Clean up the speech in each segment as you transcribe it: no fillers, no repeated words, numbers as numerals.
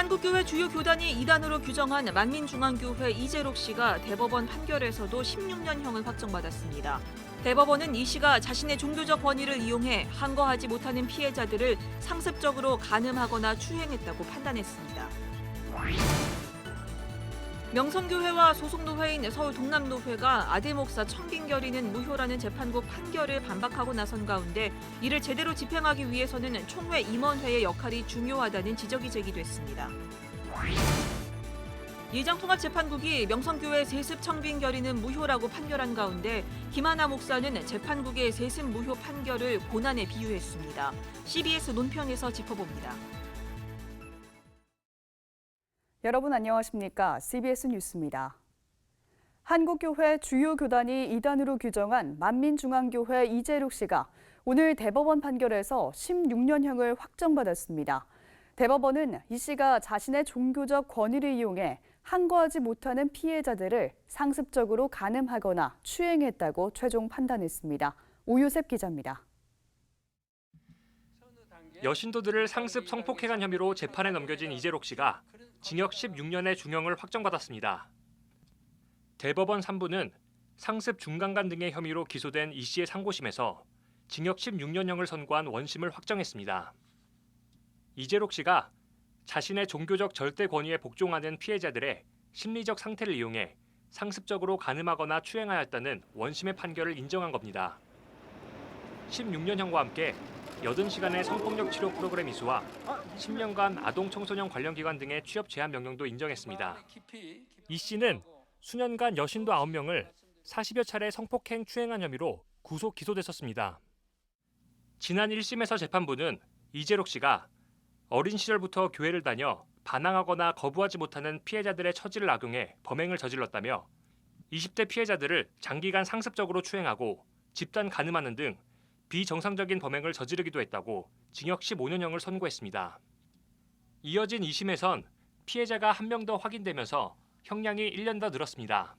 한국교회 주요 교단이 이단으로 규정한 만민중앙교회 이재록 씨가 대법원 판결에서도 16년형을 확정받았습니다. 대법원은 이 씨가 자신의 종교적 권위를 이용해 항거하지 못하는 피해자들을 상습적으로 간음하거나 추행했다고 판단했습니다. 명성교회와 소속노회인 서울 동남노회가 아대 목사 청빙결의는 무효라는 재판국 판결을 반박하고 나선 가운데 이를 제대로 집행하기 위해서는 총회 임원회의 역할이 중요하다는 지적이 제기됐습니다. 예장통합재판국이 명성교회 세습 청빙결의는 무효라고 판결한 가운데 김하나 목사는 재판국의 세습 무효 판결을 고난에 비유했습니다. CBS 논평에서 짚어봅니다. 여러분 안녕하십니까? CBS 뉴스입니다. 한국교회 주요 교단이 이단으로 규정한 만민중앙교회 이재록 씨가 오늘 대법원 판결에서 16년형을 확정받았습니다. 대법원은 이 씨가 자신의 종교적 권위를 이용해 항거하지 못하는 피해자들을 상습적으로 간음하거나 추행했다고 최종 판단했습니다. 오유셉 기자입니다. 여신도들을 상습 성폭행한 혐의로 재판에 넘겨진 이재록 씨가 징역 16년의 중형을 확정받았습니다. 대법원 3부는 상습 중간간 등의 혐의로 기소된 이 씨의 상고심에서 징역 16년형을 선고한 원심을 확정했습니다. 이재록 씨가 자신의 종교적 절대 권위에 복종하는 피해자들의 심리적 상태를 이용해 상습적으로 간음하거나 추행하였다는 원심의 판결을 인정한 겁니다. 16년형과 함께 80시간의 성폭력 치료 프로그램 이수와 10년간 아동 청소년 관련 기관 등의 취업 제한 명령도 인정했습니다. 이 씨는 수년간 여신도 9명을 40여 차례 성폭행 추행한 혐의로 구속 기소됐었습니다. 지난 1심에서 재판부는 이재록 씨가 어린 시절부터 교회를 다녀 반항하거나 거부하지 못하는 피해자들의 처지를 악용해 범행을 저질렀다며 20대 피해자들을 장기간 상습적으로 추행하고 집단 간음하는 등 비정상적인 범행을 저지르기도 했다고 징역 15년형을 선고했습니다. 이어진 2심에선 피해자가 한 명 더 확인되면서 형량이 1년 더 늘었습니다.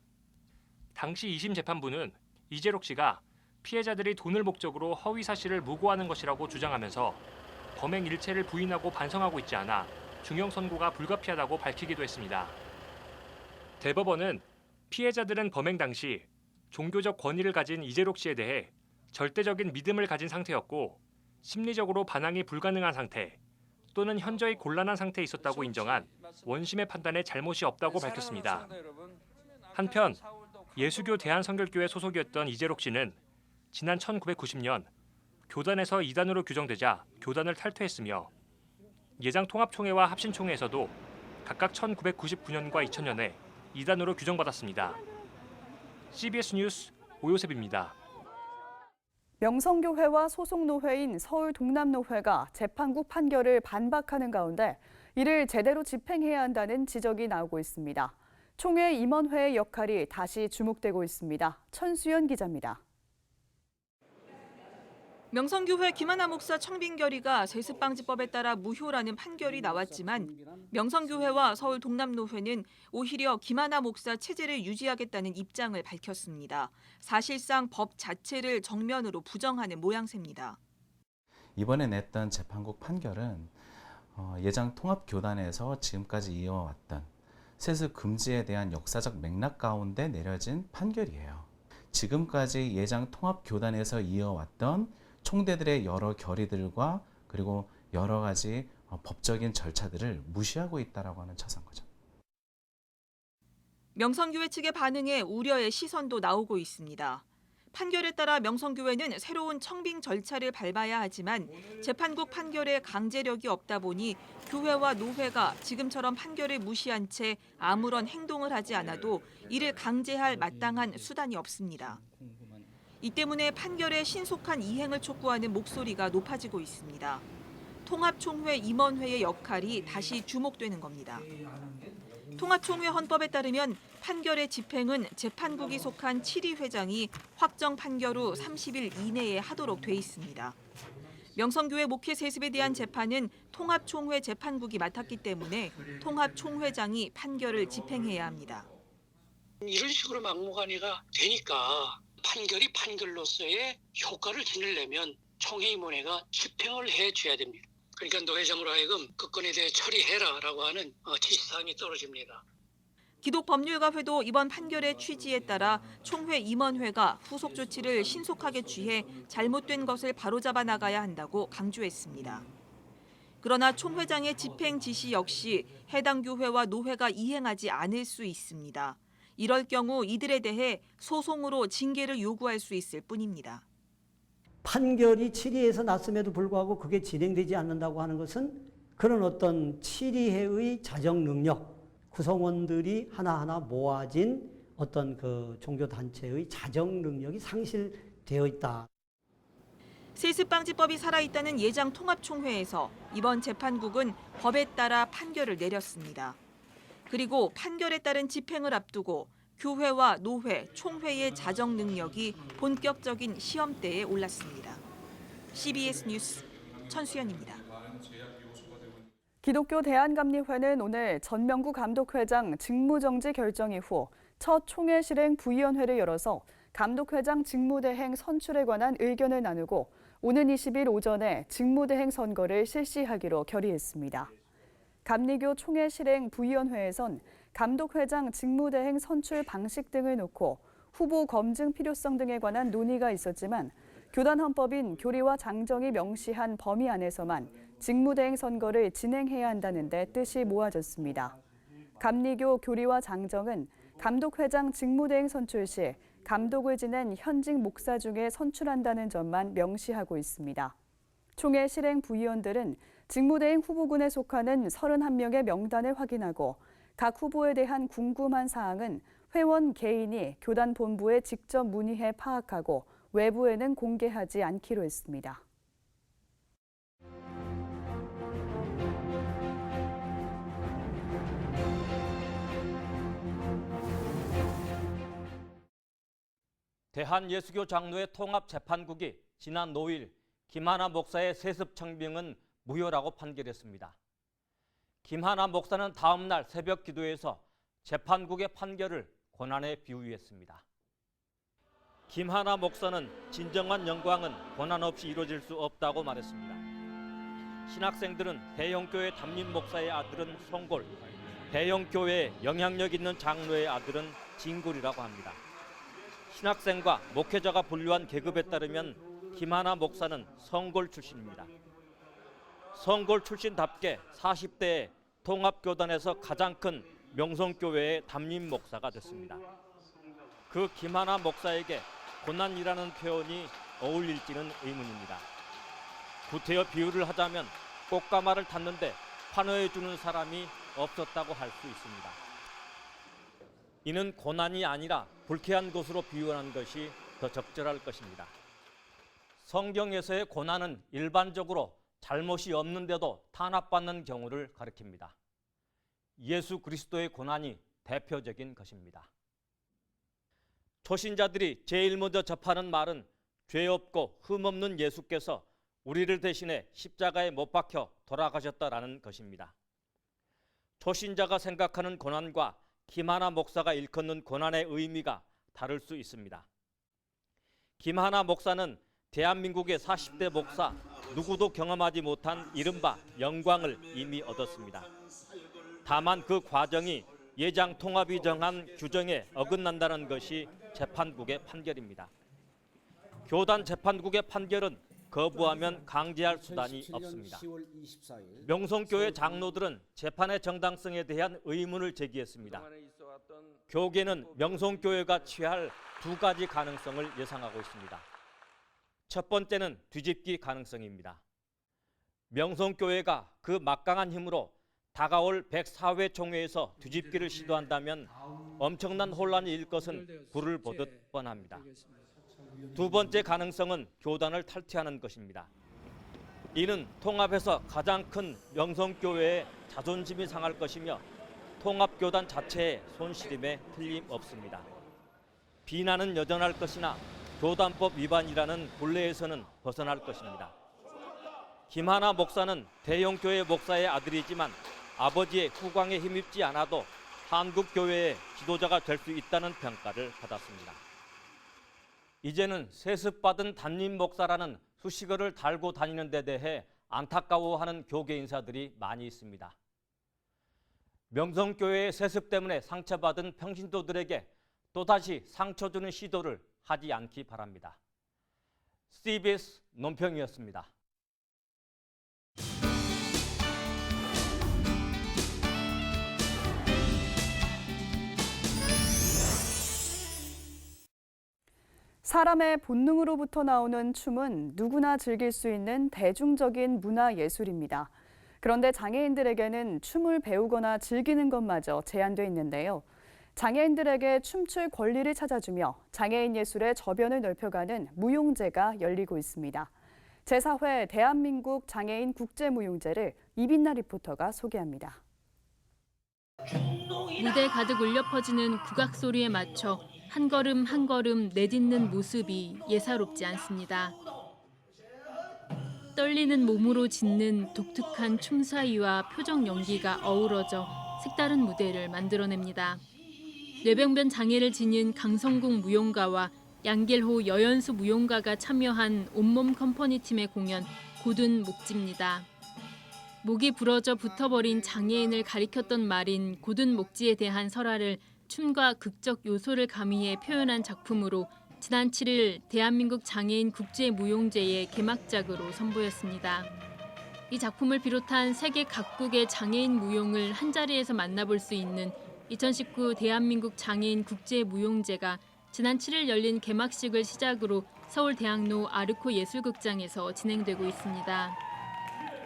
당시 2심 재판부는 이재록 씨가 피해자들이 돈을 목적으로 허위 사실을 무고하는 것이라고 주장하면서 범행 일체를 부인하고 반성하고 있지 않아 중형 선고가 불가피하다고 밝히기도 했습니다. 대법원은 피해자들은 범행 당시 종교적 권위를 가진 이재록 씨에 대해 절대적인 믿음을 가진 상태였고 심리적으로 반항이 불가능한 상태 또는 현저히 곤란한 상태에 있었다고 인정한 원심의 판단에 잘못이 없다고 밝혔습니다. 한편 예수교 대한성결교회 소속이었던 이재록 씨는 지난 1990년 교단에서 이단으로 규정되자 교단을 탈퇴했으며 예장통합총회와 합신총회에서도 각각 1999년과 2000년에 이단으로 규정받았습니다. CBS 뉴스 오요셉입니다. 명성교회와 소속노회인 서울 동남노회가 재판국 판결을 반박하는 가운데 이를 제대로 집행해야 한다는 지적이 나오고 있습니다. 총회 임원회의 역할이 다시 주목되고 있습니다. 천수연 기자입니다. 명성교회 김하나 목사 청빙결의가 세습방지법에 따라 무효라는 판결이 나왔지만 명성교회와 서울 동남노회는 오히려 김하나 목사 체제를 유지하겠다는 입장을 밝혔습니다. 사실상 법 자체를 정면으로 부정하는 모양새입니다. 이번에 냈던 재판국 판결은 예장통합교단에서 지금까지 이어왔던 세습 금지에 대한 역사적 맥락 가운데 내려진 판결이에요. 지금까지 예장통합교단에서 이어왔던 총대들의 여러 결의들과 그리고 여러 가지 법적인 절차들을 무시하고 있다라고 하는 처사인 거죠. 명성교회 측의 반응에 우려의 시선도 나오고 있습니다. 판결에 따라 명성교회는 새로운 청빙 절차를 밟아야 하지만 재판국 판결에 강제력이 없다 보니 교회와 노회가 지금처럼 판결을 무시한 채 아무런 행동을 하지 않아도 이를 강제할 마땅한 수단이 없습니다. 이 때문에 판결의 신속한 이행을 촉구하는 목소리가 높아지고 있습니다. 통합총회 임원회의 역할이 다시 주목되는 겁니다. 통합총회 헌법에 따르면 판결의 집행은 재판국이 속한 7위 회장이 확정 판결 후 30일 이내에 하도록 돼 있습니다. 명성교회 목회 세습에 대한 재판은 통합총회 재판국이 맡았기 때문에 통합총회장이 판결을 집행해야 합니다. 이런 식으로 막무가내가 되니까 판결이 판결로서의 효과를 지니려면 총회임원회가 집행을 해줘야 됩니다. 그러니까 노 회장으로 하여금 그 건에 대해 처리해라라고 하는 지시사항이 떨어집니다. 기독법률가회도 이번 판결의 취지에 따라 총회 임원회가 후속 조치를 신속하게 취해 잘못된 것을 바로잡아 나가야 한다고 강조했습니다. 그러나 총회장의 집행 지시 역시 해당 교회와 노회가 이행하지 않을 수 있습니다. 이럴 경우 이들에 대해 소송으로 징계를 요구할 수 있을 뿐입니다. 판결이 치리해서 났음에도 불구하고 그게 진행되지 않는다고 하는 것은 그런 어떤 치리회의 자정 능력, 구성원들이 하나하나 모아진 어떤 그 종교단체의 자정 능력이 상실되어 있다. 세습방지법이 살아있다는 예장 통합총회에서 이번 재판국은 법에 따라 판결을 내렸습니다. 그리고 판결에 따른 집행을 앞두고 교회와 노회, 총회의 자정 능력이 본격적인 시험대에 올랐습니다. CBS 뉴스 천수연입니다. 기독교 대한감리회는 오늘 전명구 감독회장 직무정지 결정 이후 첫 총회 실행 부위원회를 열어서 감독회장 직무대행 선출에 관한 의견을 나누고 오는 20일 오전에 직무대행 선거를 실시하기로 결의했습니다. 감리교 총회 실행 부위원회에선 감독회장 직무대행 선출 방식 등을 놓고 후보 검증 필요성 등에 관한 논의가 있었지만 교단 헌법인 교리와 장정이 명시한 범위 안에서만 직무대행 선거를 진행해야 한다는 데 뜻이 모아졌습니다. 감리교 교리와 장정은 감독회장 직무대행 선출 시 감독을 지낸 현직 목사 중에 선출한다는 점만 명시하고 있습니다. 총회 실행 부위원들은 직무대행 후보군에 속하는 31명의 명단을 확인하고 각 후보에 대한 궁금한 사항은 회원 개인이 교단 본부에 직접 문의해 파악하고 외부에는 공개하지 않기로 했습니다. 대한예수교 장로회 통합재판국이 지난 5일 김하나 목사의 세습 청빙은 무효라고 판결했습니다. 김하나 목사는 다음 날 새벽 기도에서 재판국의 판결을 고난에 비유했습니다. 김하나 목사는 진정한 영광은 고난 없이 이루어질 수 없다고 말했습니다. 신학생들은 대형교회 담임 목사의 아들은 송골, 대형교회에 영향력 있는 장로의 아들은 진골이라고 합니다. 신학생과 목회자가 분류한 계급에 따르면 김하나 목사는 성골 출신입니다. 성골 출신답게 40대에 통합교단에서 가장 큰 명성교회의 담임 목사가 됐습니다. 그 김하나 목사에게 고난이라는 표현이 어울릴지는 의문입니다. 구태여 비유를 하자면 꽃가마를 탔는데 환호해 주는 사람이 없었다고 할 수 있습니다. 이는 고난이 아니라 불쾌한 것으로 비유한 것이 더 적절할 것입니다. 성경에서의 고난은 일반적으로 잘못이 없는데도 탄압받는 경우를 가리킵니다. 예수 그리스도의 고난이 대표적인 것입니다. 초신자들이 제일 먼저 접하는 말은 죄 없고 흠 없는 예수께서 우리를 대신해 십자가에 못 박혀 돌아가셨다라는 것입니다. 초신자가 생각하는 고난과 김하나 목사가 일컫는 고난의 의미가 다를 수 있습니다. 김하나 목사는 대한민국의 40대 목사 누구도 경험하지 못한 이른바 영광을 이미 얻었습니다. 다만 그 과정이 예장 통합이 정한 규정에 어긋난다는 것이 재판국의 판결입니다. 교단 재판국의 판결은 거부하면 강제할 수단이 없습니다. 명성교회 장로들은 재판의 정당성에 대한 의문을 제기했습니다. 교계는 명성교회가 취할 두 가지 가능성을 예상하고 있습니다. 첫 번째는 뒤집기 가능성입니다. 명성교회가 그 막강한 힘으로 다가올 104회 총회에서 뒤집기를 시도한다면 엄청난 혼란이 일 것은 불을 보듯 뻔합니다. 두 번째 가능성은 교단을 탈퇴하는 것입니다. 이는 통합에서 가장 큰 명성교회의 자존심이 상할 것이며 통합교단 자체의 손실임에 틀림없습니다. 비난은 여전할 것이나 교단법 위반이라는 굴레에서는 벗어날 것입니다. 김하나 목사는 대형교회 목사의 아들이지만 아버지의 후광에 힘입지 않아도 한국교회의 지도자가 될 수 있다는 평가를 받았습니다. 이제는 세습받은 담임 목사라는 수식어를 달고 다니는 데 대해 안타까워하는 교계 인사들이 많이 있습니다. 명성교회의 세습 때문에 상처받은 평신도들에게 또다시 상처 주는 시도를 하지 않기 바랍니다. CBS 논평이었습니다. 사람의 본능으로부터 나오는 춤은 누구나 즐길 수 있는 대중적인 문화예술입니다. 그런데 장애인들에게는 춤을 배우거나 즐기는 것마저 제한돼 있는데요. 장애인들에게 춤출 권리를 찾아주며 장애인 예술의 저변을 넓혀가는 무용제가 열리고 있습니다. 제4회 대한민국 장애인 국제무용제를 이빈나 리포터가 소개합니다. 무대 가득 울려 퍼지는 국악 소리에 맞춰 한 걸음 한 걸음 내딛는 모습이 예사롭지 않습니다. 떨리는 몸으로 짓는 독특한 춤사위와 표정 연기가 어우러져 색다른 무대를 만들어냅니다. 뇌병변 장애를 지닌 강성국 무용가와 양길호 여연수 무용가가 참여한 온몸 컴퍼니 팀의 공연 고든 목지입니다. 목이 부러져 붙어버린 장애인을 가리켰던 말인 고든 목지에 대한 설화를 춤과 극적 요소를 가미해 표현한 작품으로 지난 7일 대한민국 장애인 국제무용제의 개막작으로 선보였습니다. 이 작품을 비롯한 세계 각국의 장애인 무용을 한자리에서 만나볼 수 있는 2019 대한민국 장애인 국제무용제가 지난 7일 열린 개막식을 시작으로 서울대학로 아르코 예술극장에서 진행되고 있습니다.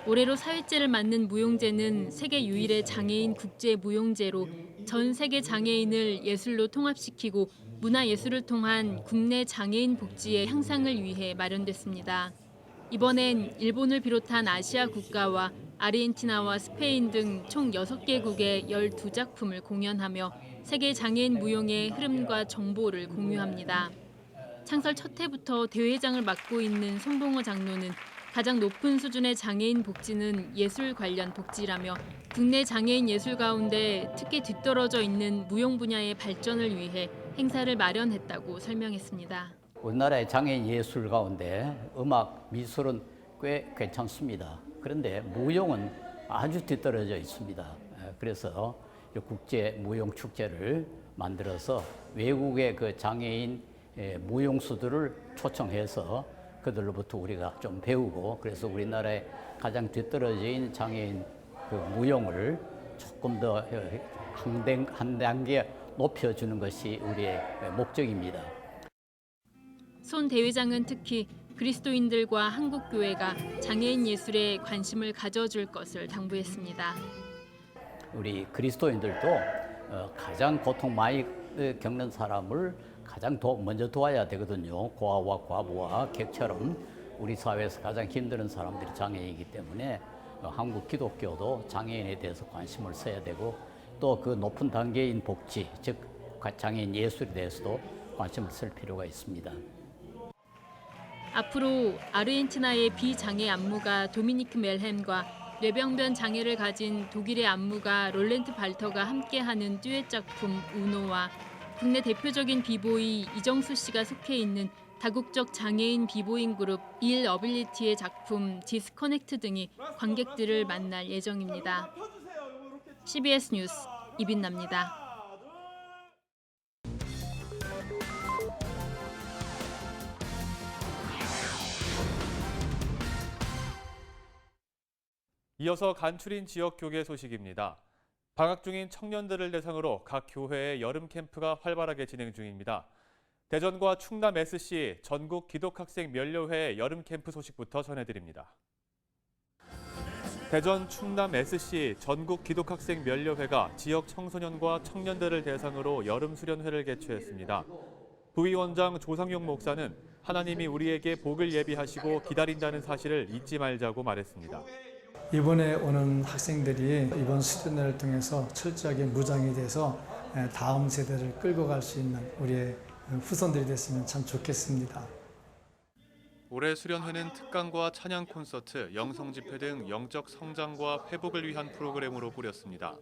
올해로 4회째를 맞는 무용제는 세계 유일의 장애인 국제무용제로 전 세계 장애인을 예술로 통합시키고 문화예술을 통한 국내 장애인 복지의 향상을 위해 마련됐습니다. 이번엔 일본을 비롯한 아시아 국가와 아르헨티나와 스페인 등 총 6개국의 12작품을 공연하며 세계 장애인 무용의 흐름과 정보를 공유합니다. 창설 첫 해부터 대회장을 맡고 있는 손봉호 장로는 가장 높은 수준의 장애인 복지는 예술 관련 복지라며 국내 장애인 예술 가운데 특히 뒤떨어져 있는 무용 분야의 발전을 위해 행사를 마련했다고 설명했습니다. 우리나라의 장애인 예술 가운데 음악, 미술은 꽤 괜찮습니다. 그런데 무용은 아주 뒤떨어져 있습니다. 그래서 국제 무용 축제를 만들어서 외국의 그 장애인 무용수들을 초청해서 그들로부터 우리가 좀 배우고 그래서 우리나라의 가장 뒤떨어진 장애인 그 무용을 조금 더 한 단계 높여주는 것이 우리의 목적입니다. 손 대회장은 특히 그리스도인들과 한국교회가 장애인 예술에 관심을 가져줄 것을 당부했습니다. 우리 그리스도인들도 가장 고통 많이 겪는 사람을 가장 먼저 도와야 되거든요. 고아와 과부와 객처럼 우리 사회에서 가장 힘든 사람들이 장애인이기 때문에 한국 기독교도 장애인에 대해서 관심을 써야 되고 또 그 높은 단계인 복지, 즉 장애인 예술에 대해서도 관심을 쓸 필요가 있습니다. 앞으로 아르헨티나의 비장애 안무가 도미니크 멜햄과 뇌병변 장애를 가진 독일의 안무가 롤렌트 발터가 함께하는 듀엣 작품 우노와 국내 대표적인 비보이 이정수 씨가 속해 있는 다국적 장애인 비보잉 그룹 일 어빌리티의 작품 디스커넥트 등이 관객들을 만날 예정입니다. CBS 뉴스 이빈나입니다. 이어서 간추린 지역 교계 소식입니다. 방학 중인 청년들을 대상으로 각 교회의 여름 캠프가 활발하게 진행 중입니다. 대전과 충남 SC 전국 기독학생 면료회 여름 캠프 소식부터 전해드립니다. 대전 충남 SC 전국 기독학생 면료회가 지역 청소년과 청년들을 대상으로 여름 수련회를 개최했습니다. 부위원장 조상용 목사는 하나님이 우리에게 복을 예비하시고 기다린다는 사실을 잊지 말자고 말했습니다. 이번에 오는 학생들이 이번 수련회를 통해서 철저하게 무장이 돼서 다음 세대를 끌고 갈 수 있는 우리의 후손들이 됐으면 참 좋겠습니다. 올해 수련회는 특강과 찬양 콘서트, 영성 집회 등 영적 성장과 회복을 위한 프로그램으로 꾸렸습니다.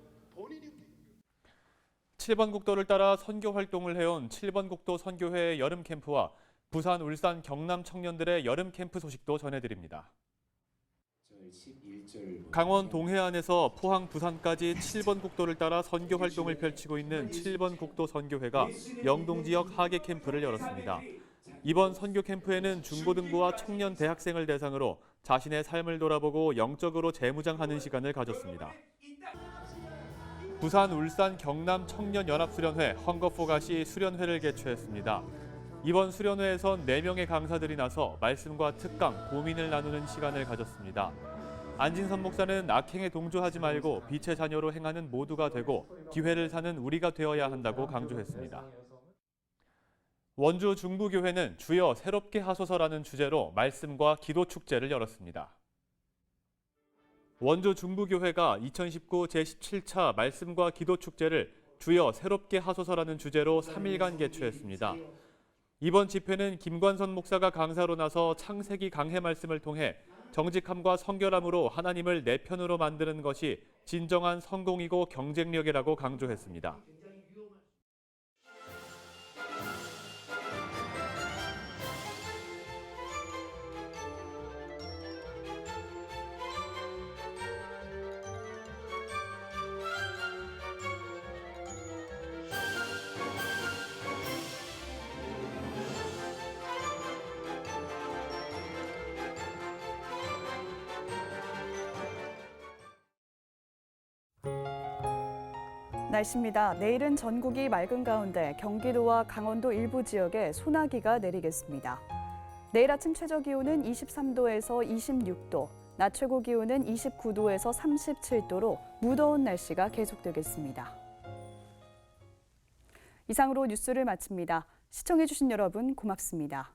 7번 국도를 따라 선교 활동을 해온 7번 국도 선교회의 여름 캠프와 부산, 울산, 경남 청년들의 여름 캠프 소식도 전해드립니다. 강원 동해안에서 포항, 부산까지 7번 국도를 따라 선교 활동을 펼치고 있는 7번 국도 선교회가 영동 지역 하계 캠프를 열었습니다. 이번 선교 캠프에는 중고등부와 청년 대학생을 대상으로 자신의 삶을 돌아보고 영적으로 재무장하는 시간을 가졌습니다. 부산, 울산, 경남 청년연합수련회 헝거포갓이 수련회를 개최했습니다. 이번 수련회에선 4명의 강사들이 나서 말씀과 특강, 고민을 나누는 시간을 가졌습니다. 안진선 목사는 악행에 동조하지 말고 빛의 자녀로 행하는 모두가 되고 기회를 사는 우리가 되어야 한다고 강조했습니다. 원주 중부교회는 주여 새롭게 하소서라는 주제로 말씀과 기도 축제를 열었습니다. 원주 중부교회가 2019 제17차 말씀과 기도 축제를 주여 새롭게 하소서라는 주제로 3일간 개최했습니다. 이번 집회는 김관선 목사가 강사로 나서 창세기 강해 말씀을 통해 정직함과 성결함으로 하나님을 내 편으로 만드는 것이 진정한 성공이고 경쟁력이라고 강조했습니다. 날씨입니다. 내일은 전국이 맑은 가운데 경기도와 강원도 일부 지역에 소나기가 내리겠습니다. 내일 아침 최저 기온은 23도에서 26도, 낮 최고 기온은 29도에서 37도로 무더운 날씨가 계속되겠습니다. 이상으로 뉴스를 마칩니다. 시청해주신 여러분 고맙습니다.